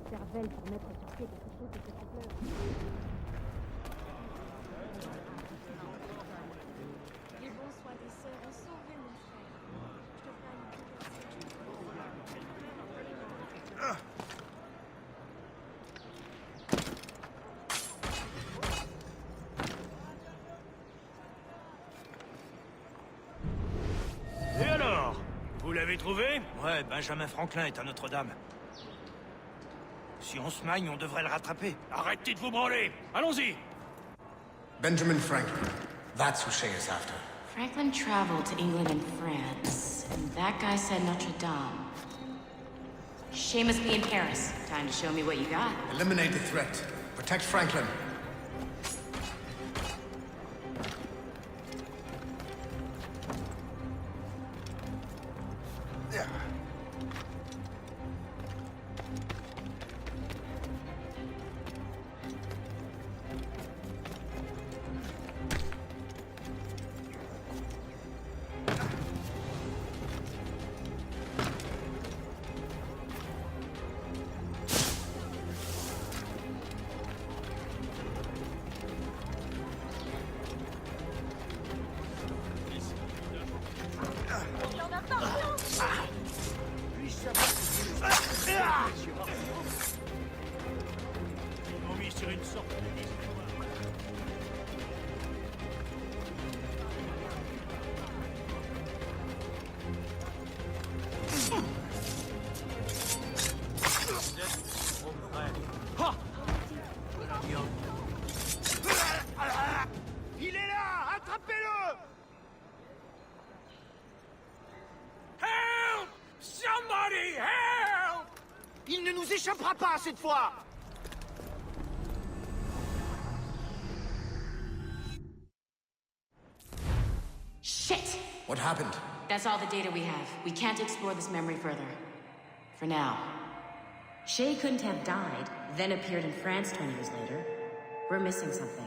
cervelle pour mettre sur pied quelque chose de cette couleur. Les bons soi-disant ont sauvé mon frère. Je te ferai une Et alors? Vous l'avez trouvé? Ouais, Benjamin Franklin est à Notre-Dame. Si on se magne, on devrait le rattraper. Arrêtez de vous branler! Allons-y! Benjamin Franklin. That's who Shay is after. Franklin traveled to England and France, and that guy said Notre Dame. Shay must be in Paris. Time to show me what you got. Eliminate the threat. Protect Franklin. Ils m'ont mis sur une sorte de liste. Il est là! Attrapez-le! Help! Somebody help! Il ne nous échappera pas cette fois! Shit! What happened? That's all the data we have. We can't explore this memory further. For now. Shay couldn't have died, then appeared in France 20 years later. We're missing something.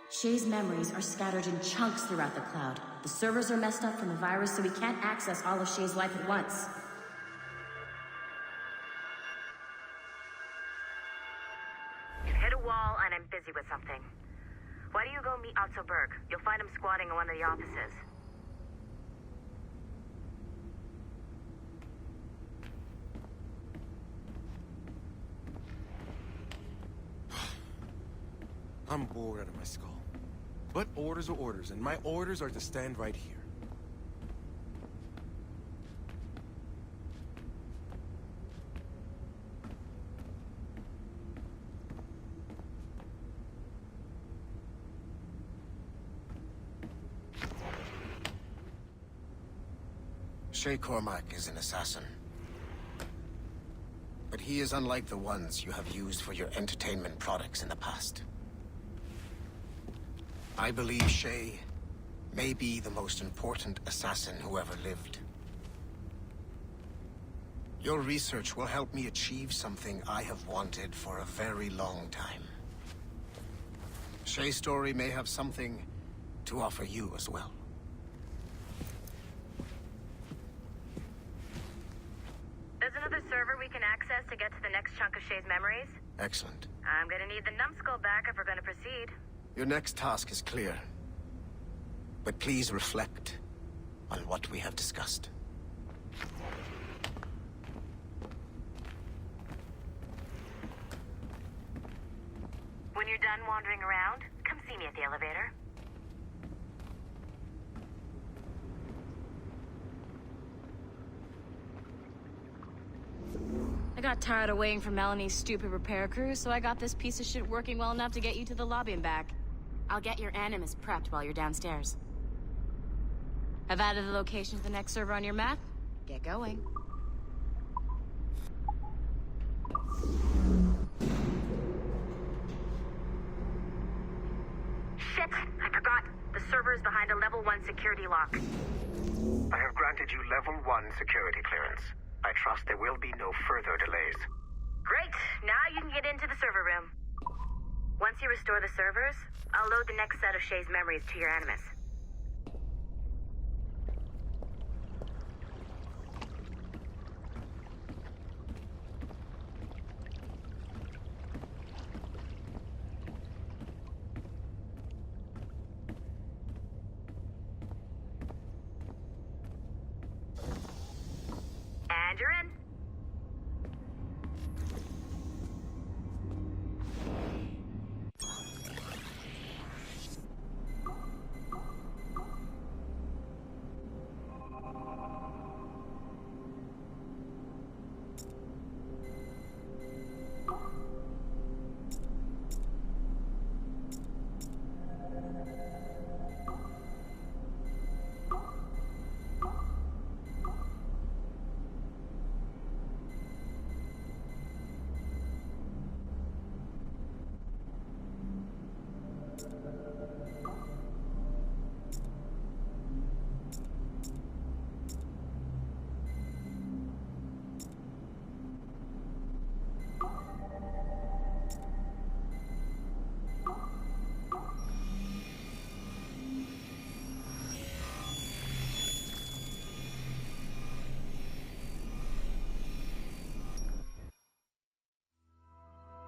Shay's memories are scattered in chunks throughout the cloud. The servers are messed up from the virus, so we can't access all of Shay's life at once. Hit a wall and I'm busy with something. Why do you go meet Otto Berg? You'll find him squatting in one of the offices. I'm bored out of my skull. But orders are orders, and my orders are to stand right here. Shay Cormac is an assassin. But he is unlike the ones you have used for your entertainment products in the past. I believe Shay may be the most important assassin who ever lived. Your research will help me achieve something I have wanted for a very long time. Shay's story may have something to offer you as well. There's another server we can access to get to the next chunk of Shay's memories. Excellent. I'm gonna need the numbskull back if we're gonna proceed. Your next task is clear. But please reflect on what we have discussed. When you're done wandering around, come see me at the elevator. I got tired of waiting for Melanie's stupid repair crew, so I got this piece of shit working well enough to get you to the lobby and back. I'll get your Animus prepped while you're downstairs. I've added the location to the next server on your map. Get going. Shit! I forgot. The server is behind a level 1 security lock. I have granted you level 1 security clearance. I trust there will be no further delays. Great! Now you can get into the server room. Once you restore the servers, I'll load the next set of Shay's memories to your Animus.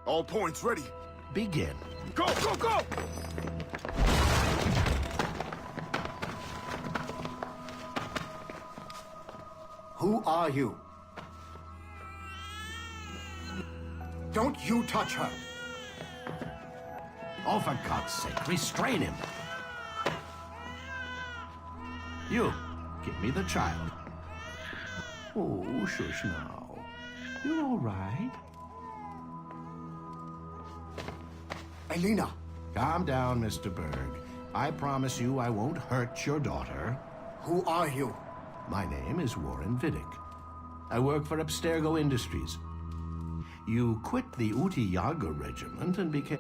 All points ready. Begin. Go, go, go! Who are you? Don't you touch her! Oh, for God's sake, restrain him! You, give me the child. Oh, shush now. You're all right. Elena! Calm down, Mr. Berg. I promise you I won't hurt your daughter. Who are you? My name is Warren Vidic. I work for Abstergo Industries. You quit the Uti Yaga regiment and became...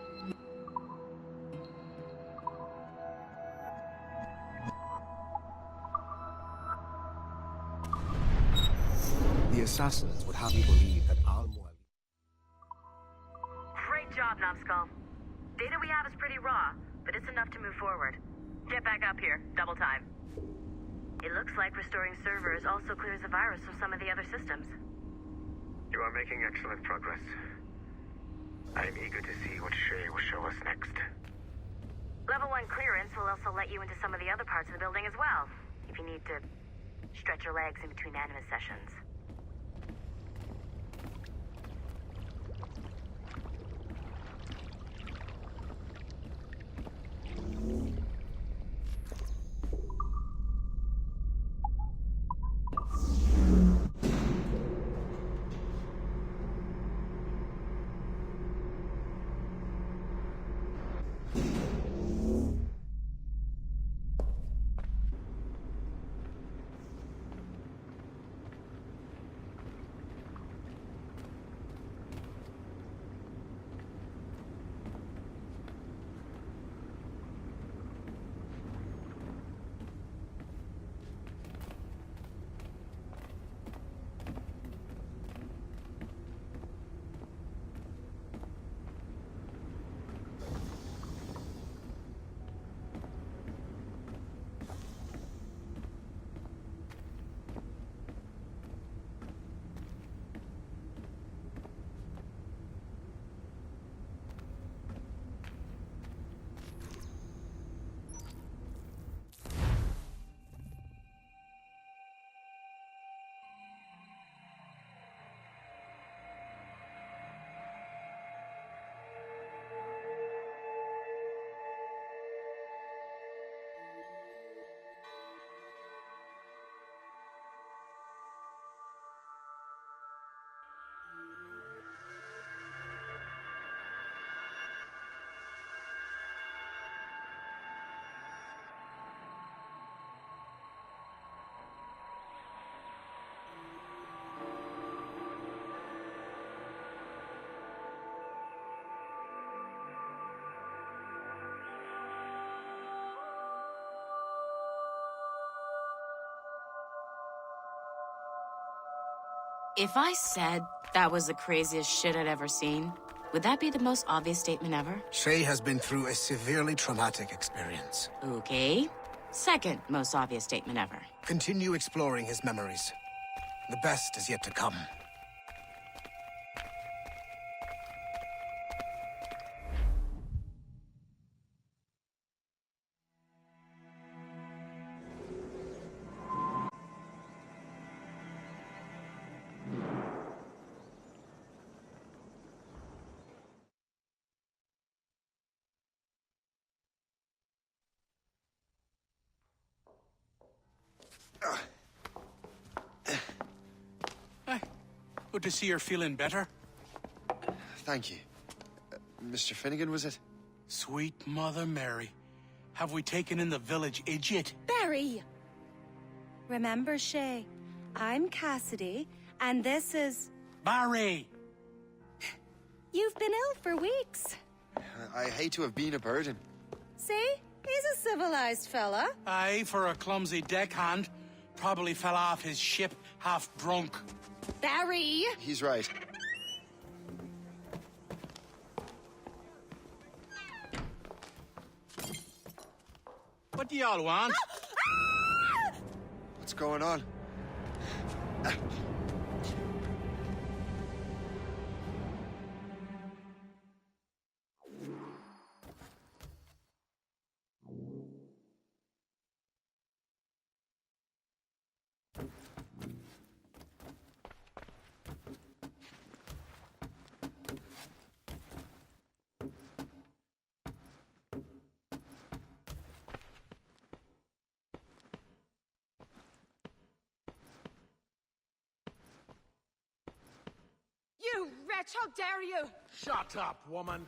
The assassins would have you believe that Al-Mualim... Great job, Numbskull. Data we have is pretty raw, but it's enough to move forward. Get back up here. Double time. It looks like restoring servers also clears the virus from some of the other systems. You are making excellent progress. I'm eager to see what Shay will show us next. Level 1 clearance will also let you into some of the other parts of the building as well, if you need to stretch your legs in between Animus sessions. If I said that was the craziest shit I'd ever seen, would that be the most obvious statement ever? Shay has been through a severely traumatic experience. Okay. Second most obvious statement ever. Continue exploring his memories. The best is yet to come. Good to see you're feeling better. Thank you. Mr. Finnegan, was it? Sweet Mother Mary. Have we taken in the village idiot? Barry! Remember, Shay, I'm Cassidy, and this is... Barry! You've been ill for weeks. I hate to have been a burden. See? He's a civilized fella. Aye, for a clumsy deckhand. Probably fell off his ship half drunk. Barry! He's right. What do y'all want? What's going on? wretch! How dare you! Shut up, woman.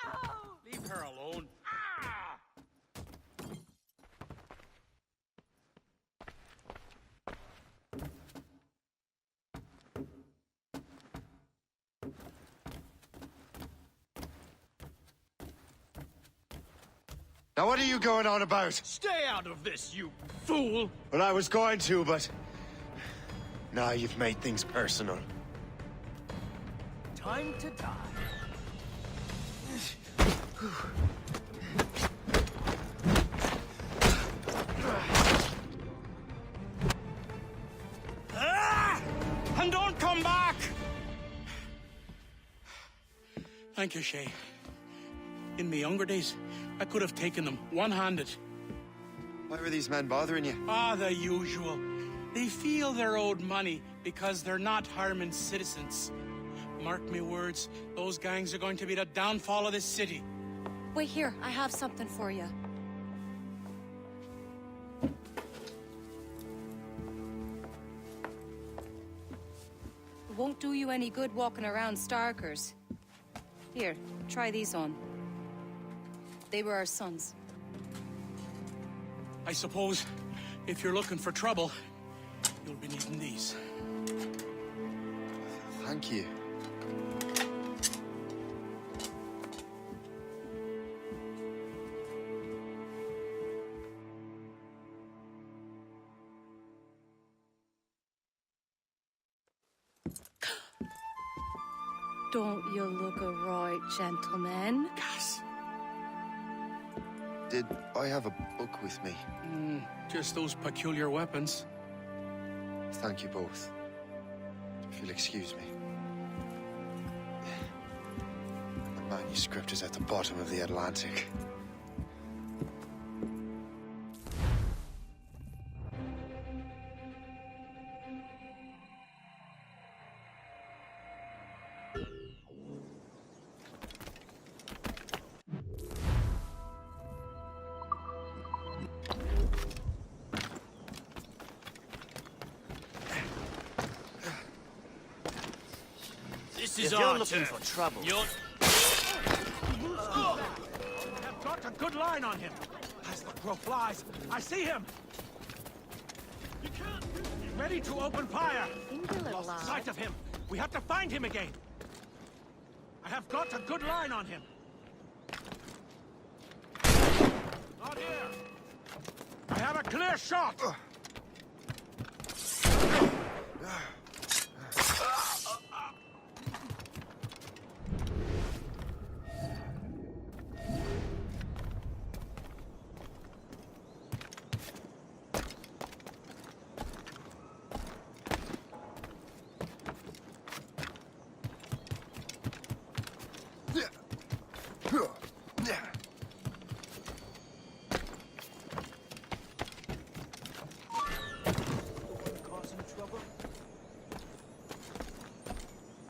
Ow! Leave her alone. Ah! Now what are you going on about? Stay out of this, you fool! Well, I was going to, but... Now you've made things personal. Time to die. And don't come back! Thank you, Shay. In my younger days, I could have taken them one-handed. Why were these men bothering you? Ah, the usual. They feel they're owed money because they're not harming citizens. Mark me words, those gangs are going to be the downfall of this city. Wait here, I have something for you. It won't do you any good walking around Starkers. Here, try these on. They were our sons. I suppose, if you're looking for trouble, you'll be needing these. Thank you. Don't you look a right gentleman? Cass. Did I have a book with me? Just those peculiar weapons. Thank you both. If you'll excuse me. The manuscript is at the bottom of the Atlantic. This is If you're our looking turn. for trouble... You're... I've got a good line on him. As the crow flies, I see him. Ready to open fire. Lost sight of him. We have to find him again. I have got a good line on him. Not here. I have a clear shot.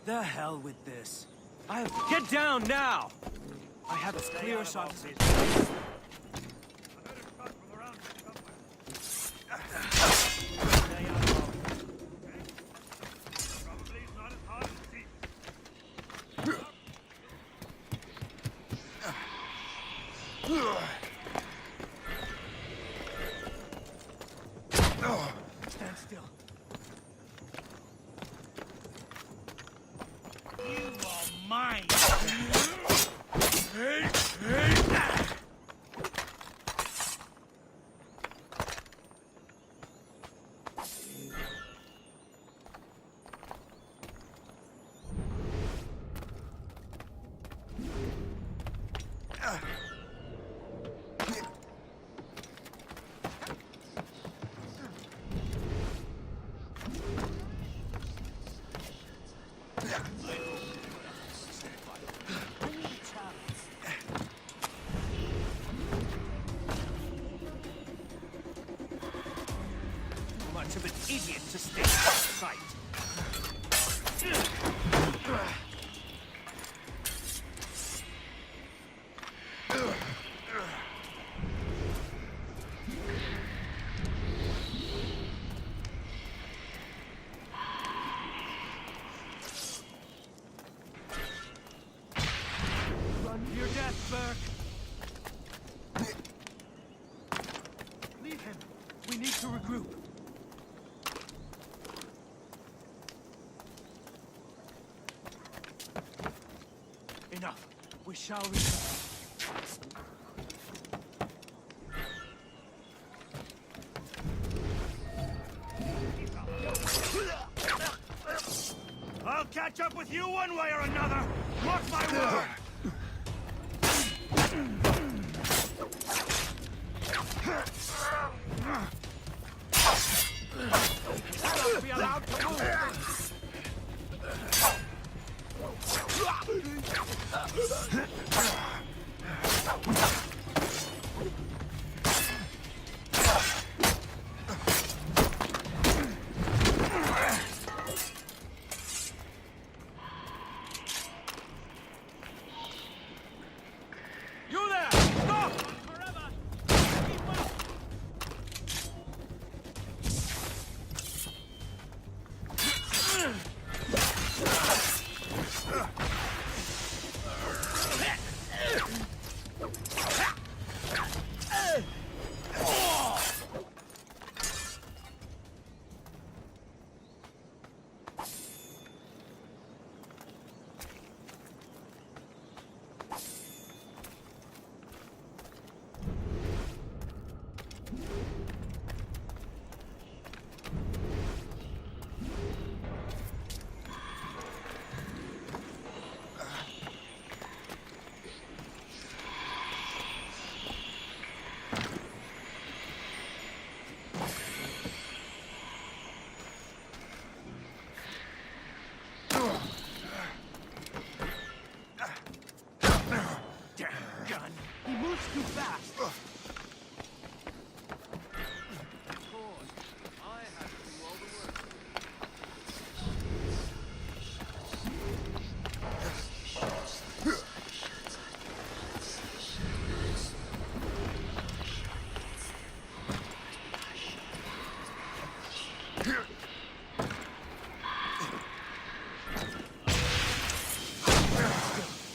The hell with this. Get down now! I have as clear a shot as it. Stand still. You are mine! Much of an idiot to stay out of sight. We shall return. I'll catch up with you one way or another! Mark my word! I won't be allowed to move! You there! Stop! Forever! Keep up! He moves too fast.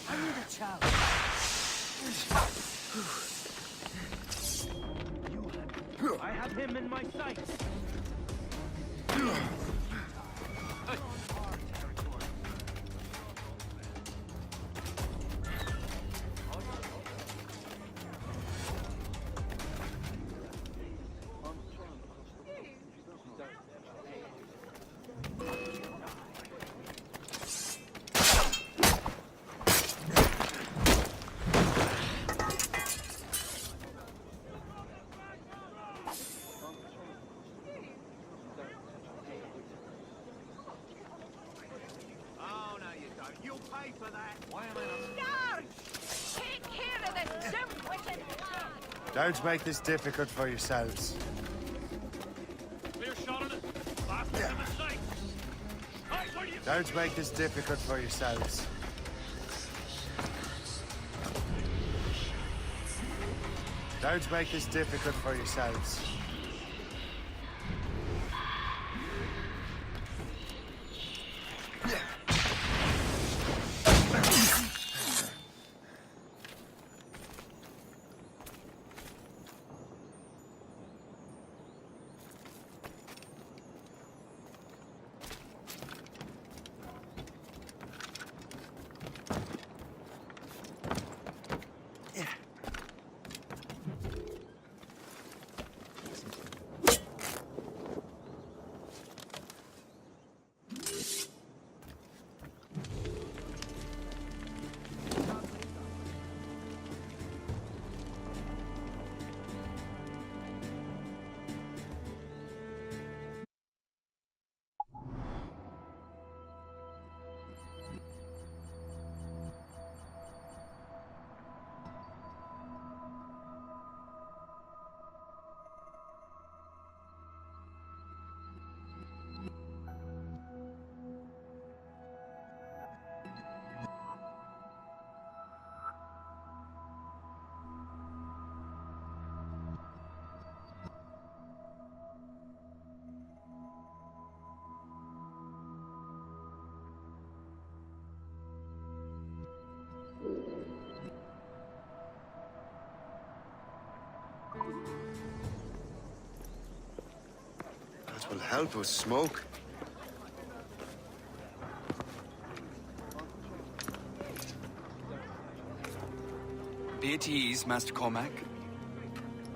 I need a challenge. I have him in my sights. You'll pay for that. Why am I not? Take care of this dim-witted lad! Don't make this difficult for yourselves. Clear shot on it. Last one in the sight. Hey, what are you... Don't make this difficult for yourselves. Don't make this difficult for yourselves. That will help with smoke. at ease, Master Cormac.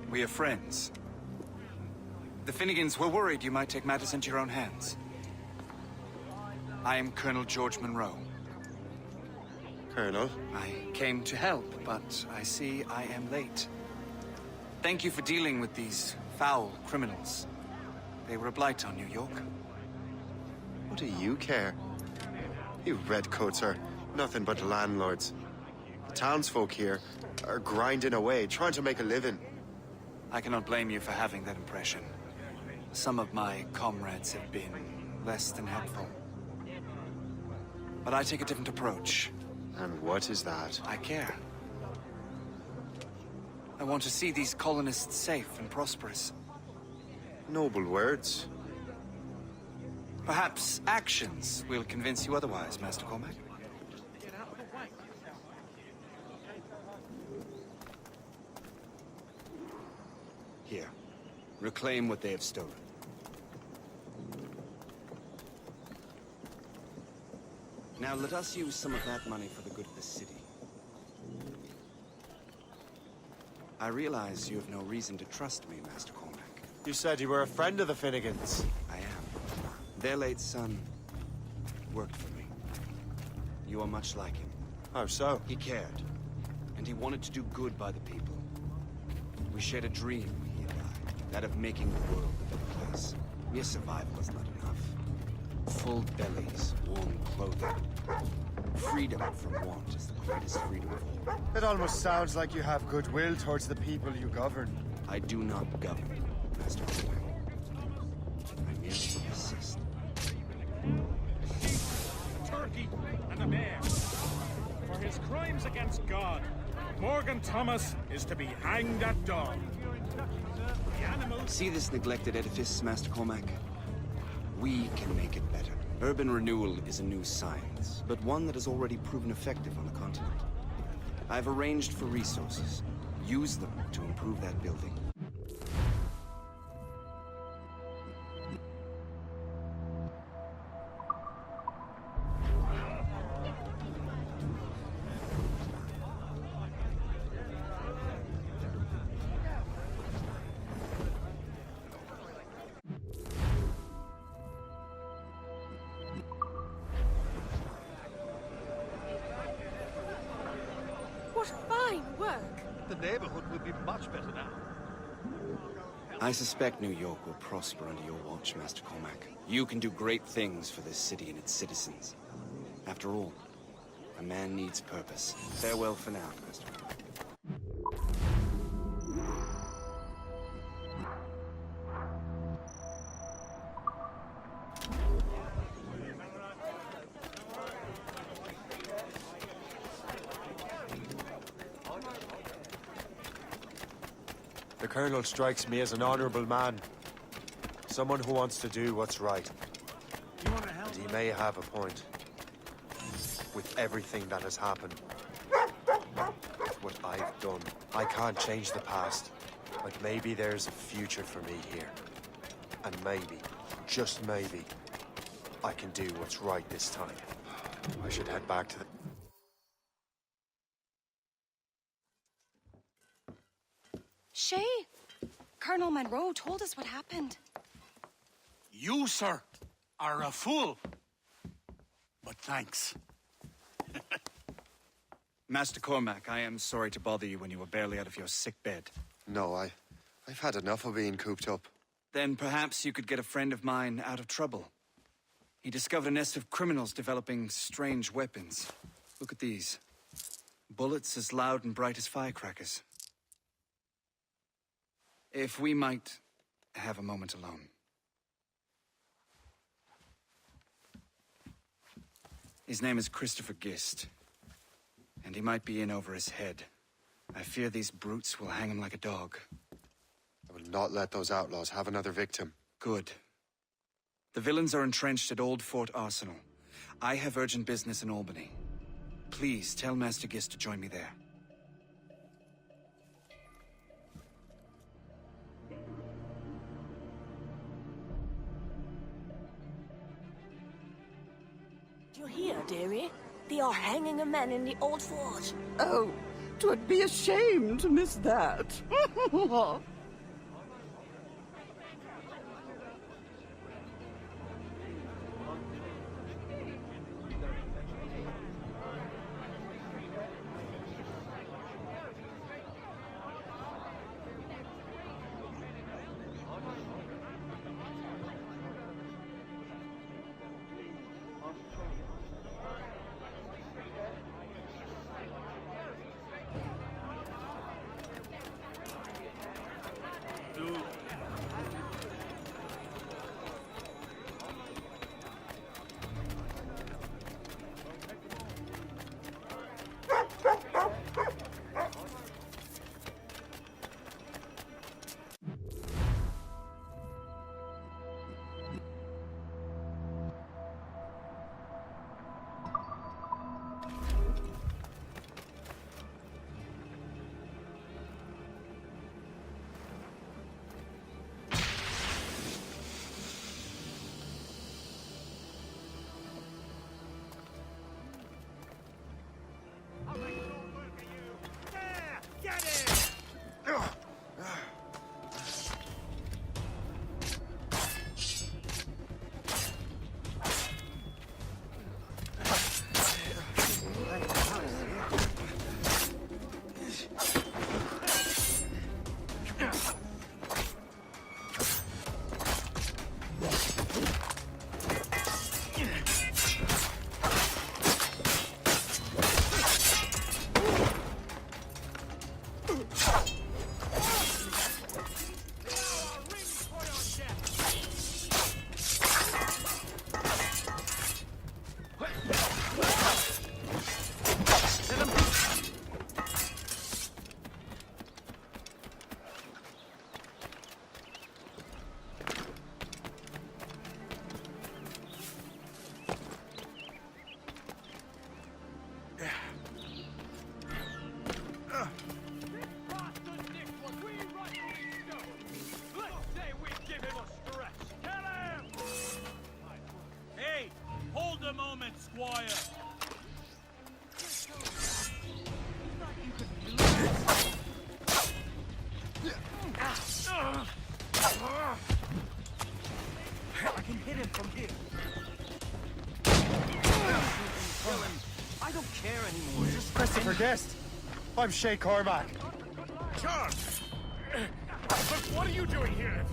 We are friends. The Finnegans were worried you might take matters into your own hands. I am Colonel George Monroe. Colonel? I came to help, but I see I am late. Thank you for dealing with these foul criminals. They were a blight on New York. What do you care? You redcoats are nothing but landlords. The townsfolk here are grinding away, trying to make a living. I cannot blame you for having that impression. Some of my comrades have been less than helpful. But I take a different approach. And what is that? I care. I want to see these colonists safe and prosperous. Noble words. Perhaps actions will convince you otherwise, Master Cormac. Here. Reclaim what they have stolen. Now let us use some of that money for the good of the city. I realize you have no reason to trust me, Master Cormac. You said you were a friend of the Finnegans. I am. Their late son worked for me. You are much like him. How so? He cared, and he wanted to do good by the people. We shared a dream, he and I, that of making the world a better place. Mere survival is not enough. Full bellies, warm clothing. Freedom from want is the greatest freedom of all. It almost sounds like you have goodwill towards the people you govern. I do not govern, Master Cormac. I merely assist. Turkey and a bear. For his crimes against God, Morgan Thomas is to be hanged at dawn. See this neglected edifice, Master Cormac? We can make it better. Urban renewal is a new science, but one that has already proven effective on the continent. I've arranged for resources. Use them to improve that building. What fine work! The neighborhood will be much better now. I suspect New York will prosper under your watch, Master Cormac. You can do great things for this city and its citizens. After all, a man needs purpose. Farewell for now, Master Cormac. The Colonel strikes me as an honorable man. Someone who wants to do what's right. And he may have a point. With everything that has happened. With what I've done. I can't change the past. But maybe there's a future for me here. And maybe, just maybe, I can do what's right this time. I should head back to the... Shay, Colonel Monroe told us what happened. You, sir, are a fool. But thanks. Master Cormac, I am sorry to bother you when you were barely out of your sick bed. No, I've had enough of being cooped up. Then perhaps you could get a friend of mine out of trouble. He discovered a nest of criminals developing strange weapons. Look at these. Bullets as loud and bright as firecrackers. If we might have a moment alone. His name is Christopher Gist. And he might be in over his head. I fear these brutes will hang him like a dog. I will not let those outlaws have another victim. Good. The villains are entrenched at Old Fort Arsenal. I have urgent business in Albany. Please tell Master Gist to join me there. Do you hear, dearie? They are hanging a man in the old fort. Oh, 'Twould be a shame to miss that. I can hit him from here. I don't care anymore. Just Christopher Guest. I'm Shay Cormac. Charles! But what are you doing here?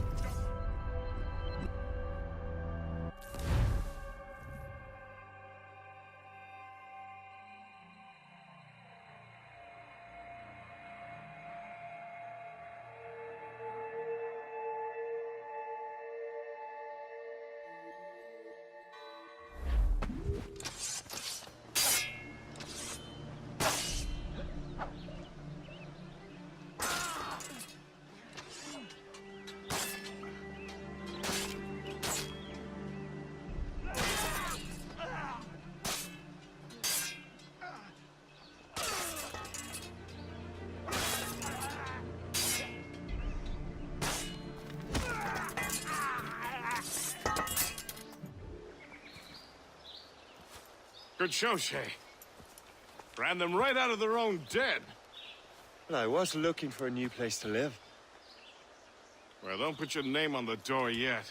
Good show, Shay. Ran them right out of their own den. Well, I was looking for a new place to live. Well, don't put your name on the door yet.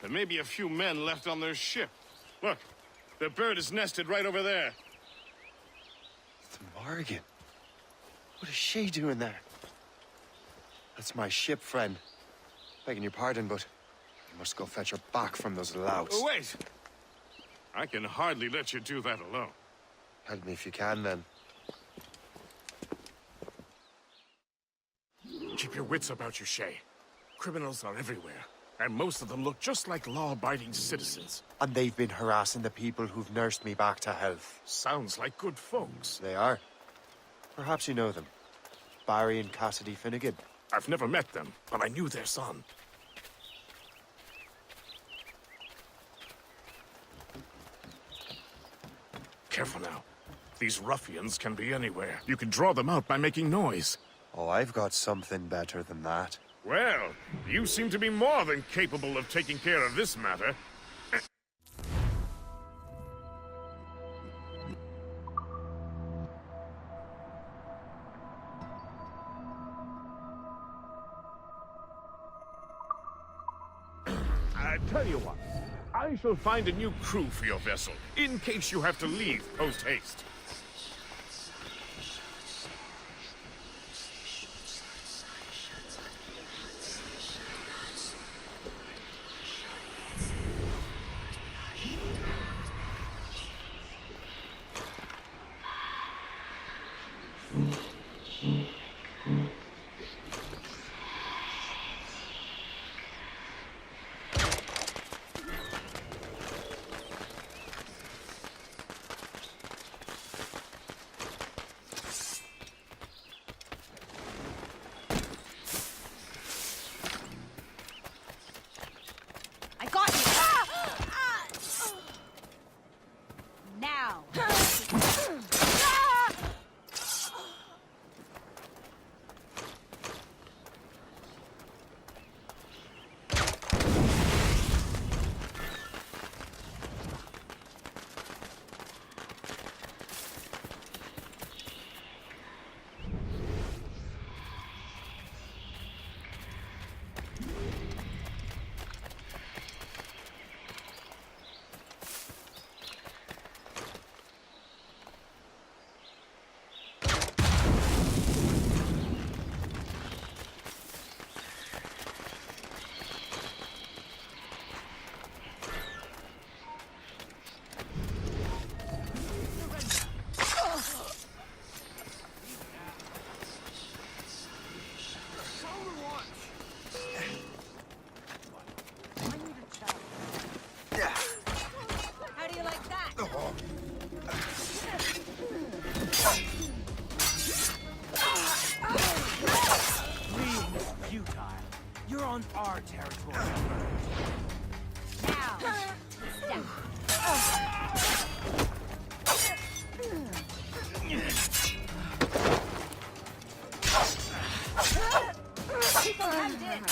There may be a few men left on their ship. Look, the bird is nested right over there. The Morgan. What is she doing there? That's my ship, friend. Begging your pardon, but I must go fetch her back from those louts. Oh, wait! I can hardly let you do that alone. Help me if you can, then. Keep your wits about you, Shay. Criminals are everywhere, and most of them look just like law-abiding citizens. And they've been harassing the people who've nursed me back to health. Sounds like good folks. They are. Perhaps you know them. Barry and Cassidy Finnegan. I've never met them, but I knew their son. Careful now. These ruffians can be anywhere. You can draw them out by making noise. Oh, I've got something better than that. Well, you seem to be more than capable of taking care of this matter. Tell you what. I shall find a new crew for your vessel, in case you have to leave post-haste. I got you! Now! How do you like that? Fleeing is futile. You're on our territory. Now! People hemmed in.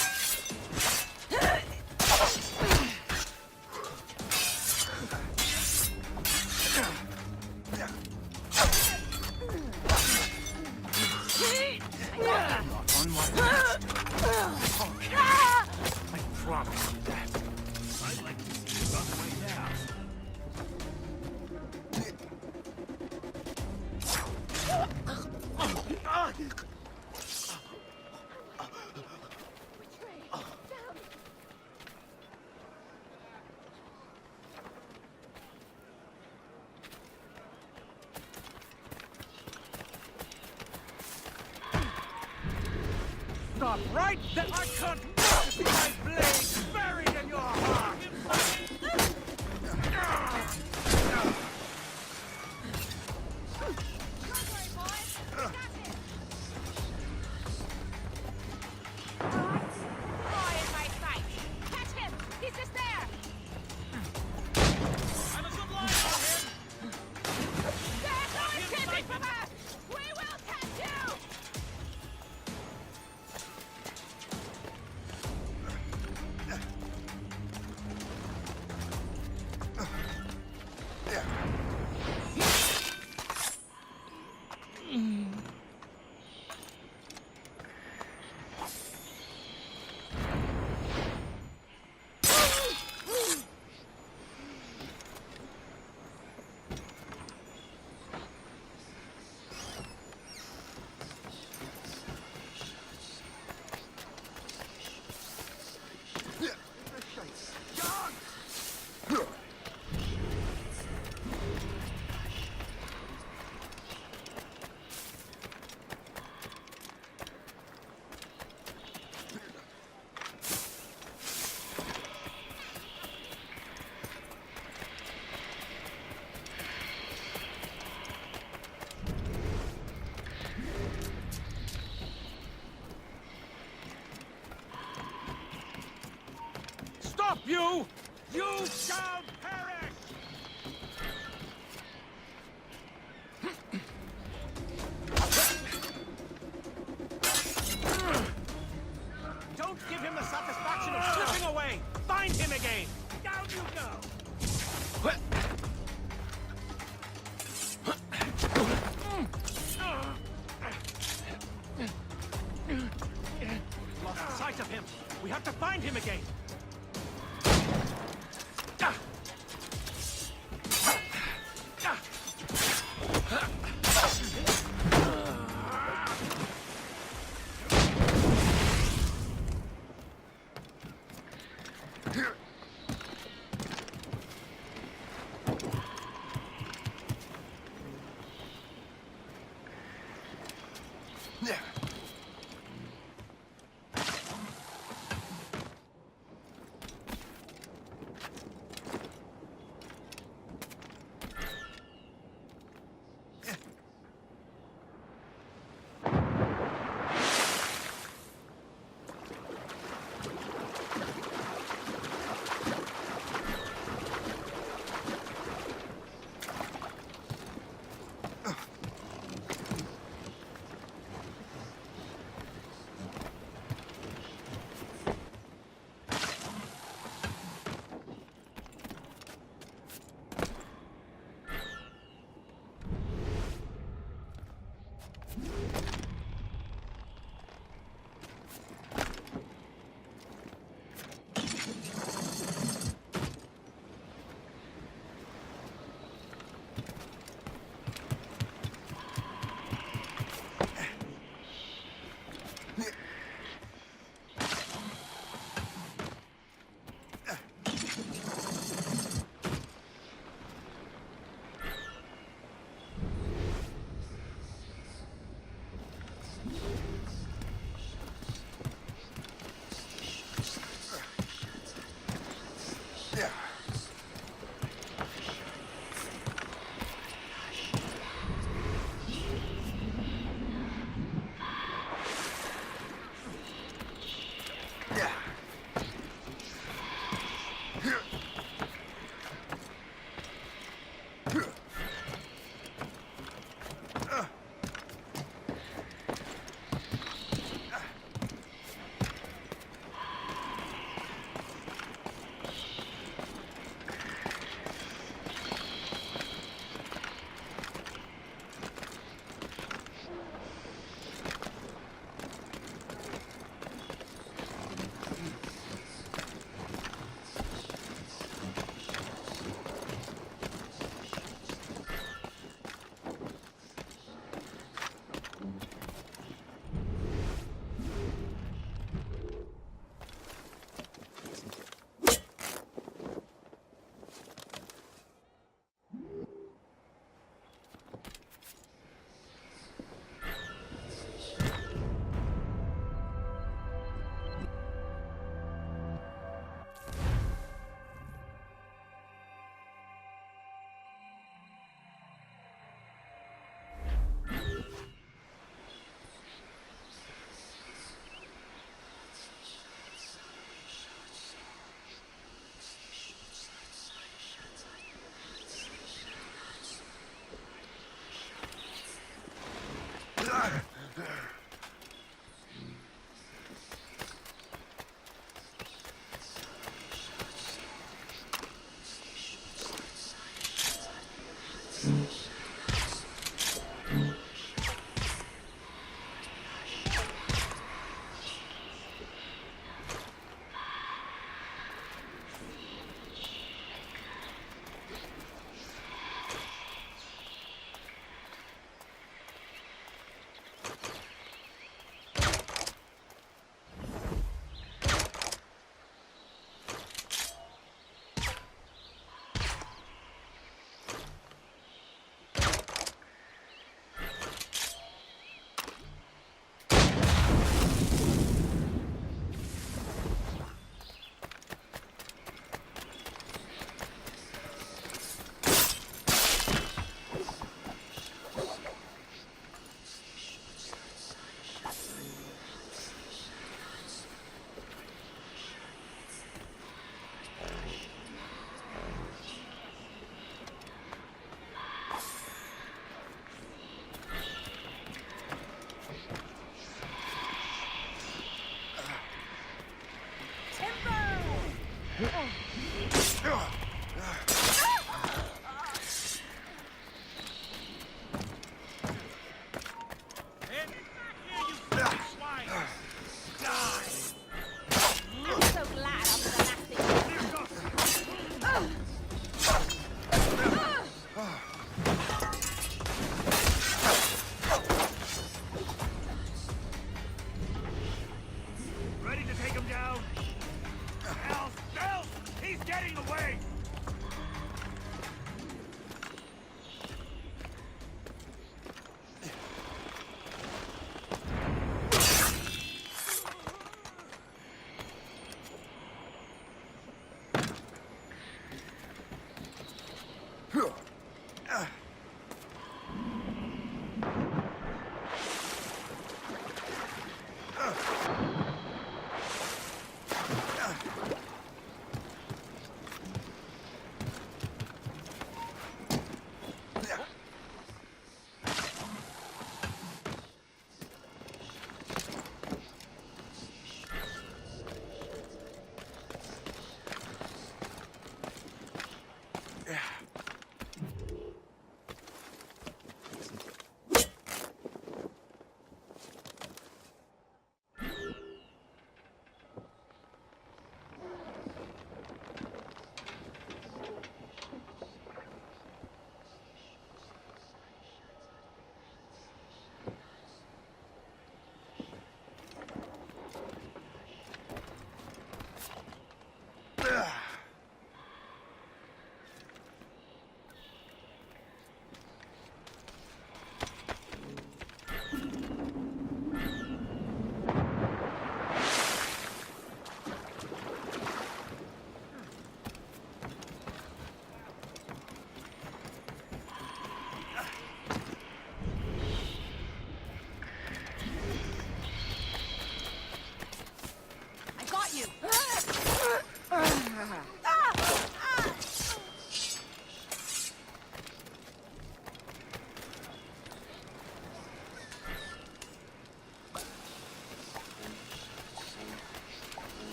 On my list. Okay. I promise you that. I'd like to see you on the way down. Stop right there! I can't wait to see my blade buried in your heart! Stop you! You shall perish! Don't give him the satisfaction of slipping away! Find him again! Down you go! Lost sight of him! We have to find him again! Ready to take him down? Else! He's getting away!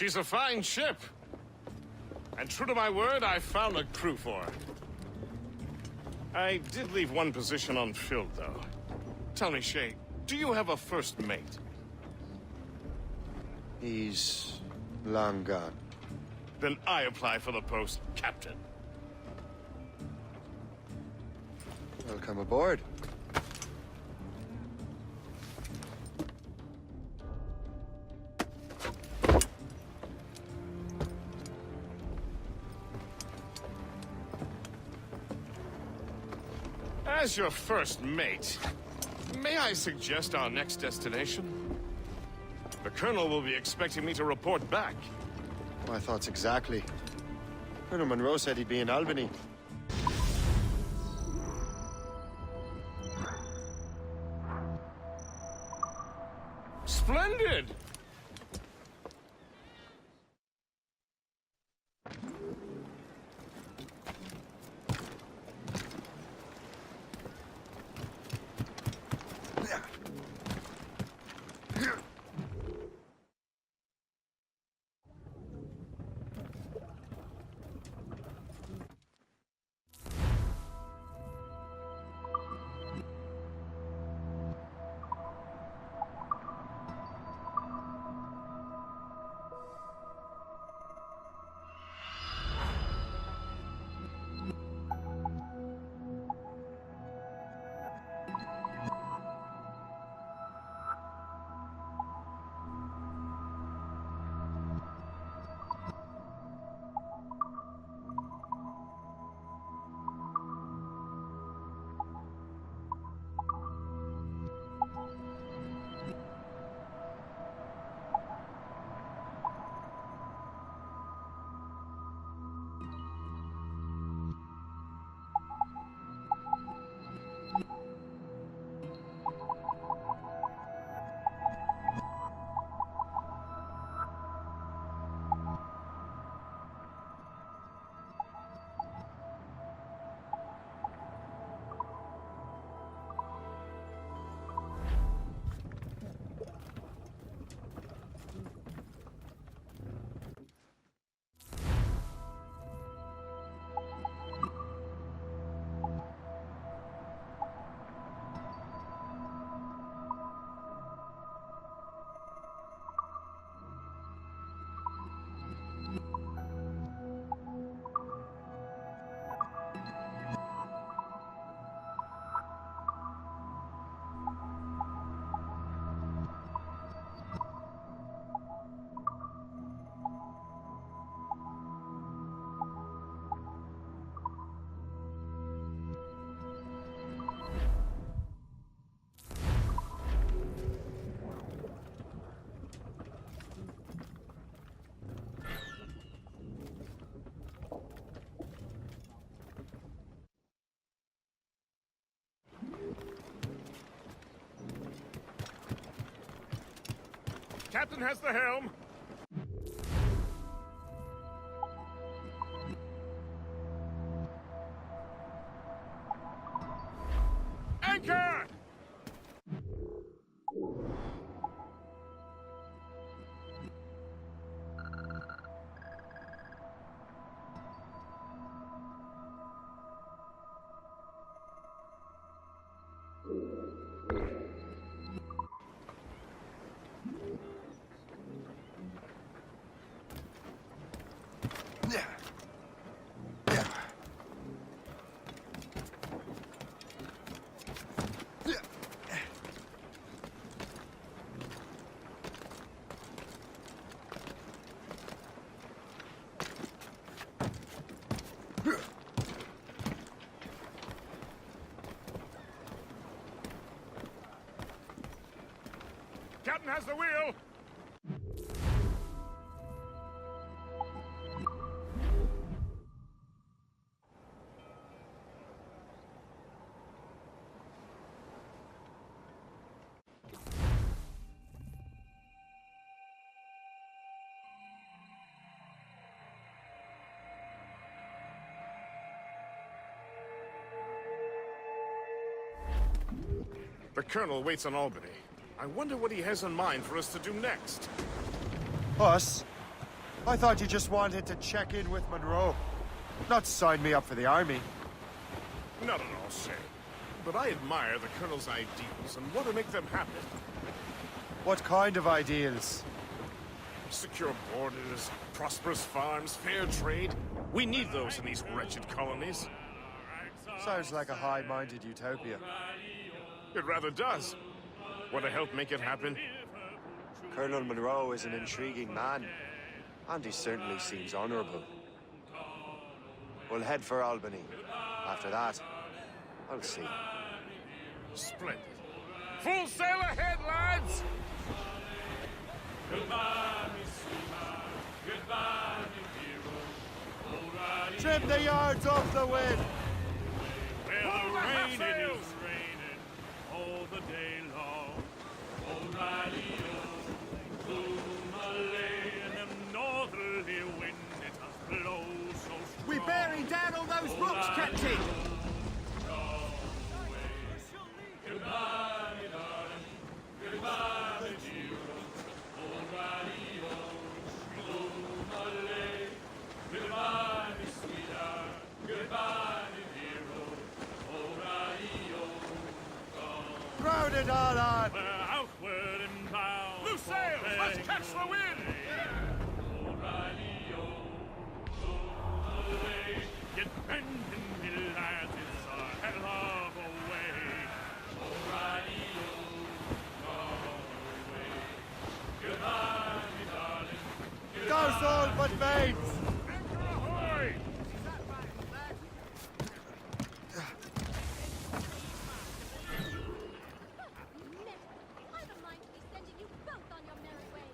She's a fine ship. And true to my word, I found a crew for her. I did leave one position unfilled, though. Tell me, Shay, do you have a first mate? He's long gone. Then I apply for the post, Captain. Welcome aboard. As your first mate, may I suggest our next destination? The Colonel will be expecting me to report back. My thoughts exactly. Colonel Monroe said he'd be in Albany. Splendid! captain has the helm. Anchor! Captain has the wheel! The Colonel waits on Albany. I wonder what he has in mind for us to do next. Us? I thought you just wanted to check in with Monroe. Not sign me up for the army. Not at all, Shay. But I admire the Colonel's ideals and want to make them happen. What kind of ideals? Secure borders, prosperous farms, fair trade. We need those in these wretched colonies. Sounds like a high-minded utopia. It rather does. Want to help make it happen? Colonel Monroe is an intriguing man, and he certainly seems honorable. We'll head for Albany. After that, I'll see. Splendid. Full sail ahead, lads! Trim the yards off the wind! Well, rain it is raining all the day long. O'Reilly, Malay, and them northerly wind, it has blown so strong. We're bearing down on those rocks, Captain! Goodbye, me darling. Goodbye, me dear. O'Reilly, Malay. Goodbye, me sweetheart. Goodbye, me dear. O'Reilly, Crowd it all on! we're outward and bound. Loose sails! Let's catch the wind! Get bending, me lads, it's a hell of a way. O'Reilly, Galway. Goodbye, me darling. Go, soul, but mates! Anchor ahoy! I don't mind me sending you both on your merry way.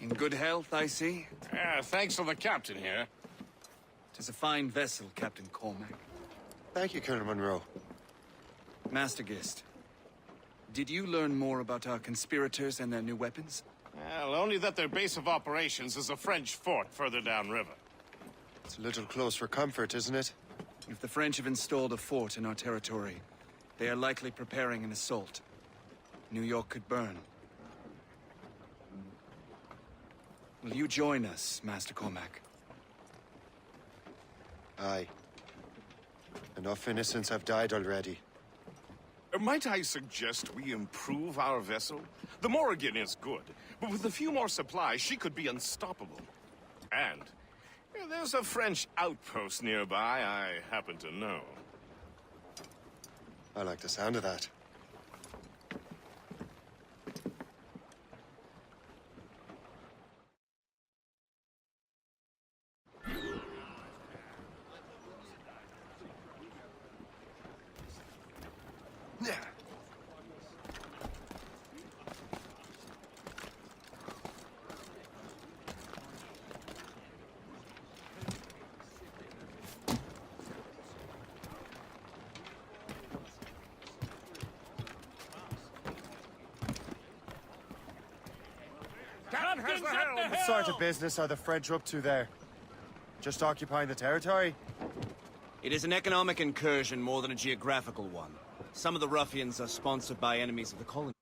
In good health, I see. Yeah, thanks to the captain here. Tis a fine vessel, Captain Cormac. Thank you, Colonel Monroe. Master Gist, did you learn more about our conspirators and their new weapons? Well, only that their base of operations is a French fort further downriver. It's a little close for comfort, isn't it? If the French have installed a fort in our territory, they are likely preparing an assault. New York could burn. Will you join us, Master Cormac? Aye. Enough innocents have died already. Might I suggest we improve our vessel? The Morrigan is good, but with a few more supplies, she could be unstoppable. And there's a French outpost nearby I happen to know. I like the sound of that. What sort of business are the French up to there? Just occupying the territory? It is an economic incursion more than a geographical one. Some of the ruffians are sponsored by enemies of the colony.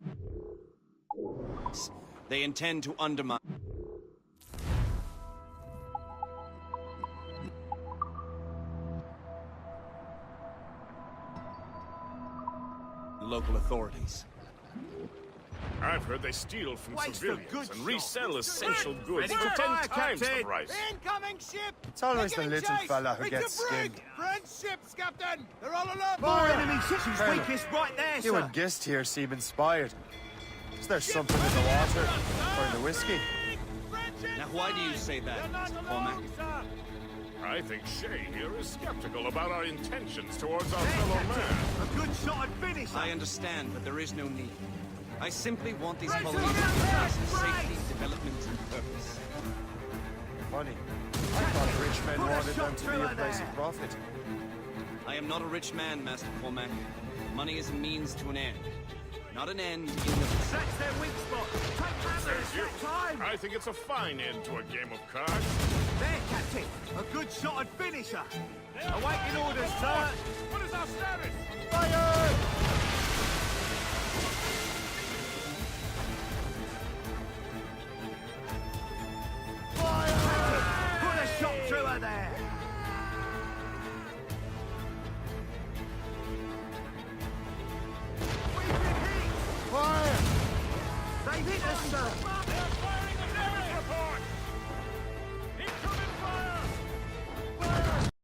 They intend to undermine local authorities. I've heard they steal from Waste of civilians good and shot. resell essential goods Ready for for 10 fire, times the Captain. price. Incoming ship! It's always the They're little giving chase. fella who It's gets a brig. skinned. French ships, Captain! They're all alert! More enemy ships. She's Colonel, weakest right there, You sir. and Gist here seem inspired. Is there something in the water? Or in the whiskey? Now, why do you say that, Mr. Cormac? I think Shay here is skeptical about our intentions towards our fellow man. A good shot and finish. I understand, but there is no need. I simply want these Brace colonies to yourself, progress in brace! safety, development, and purpose. Funny. I thought rich men Put a wanted shot them to through be a her place there. of profit. I am not a rich man, Master Cormac. Money is a means to an end, not an end in the... That's their weak spot. Take that Says you. time. I think it's a fine end to a game of cards. There, Captain. A good shot and finisher. Awaiting orders, sir. What is our status? Fire!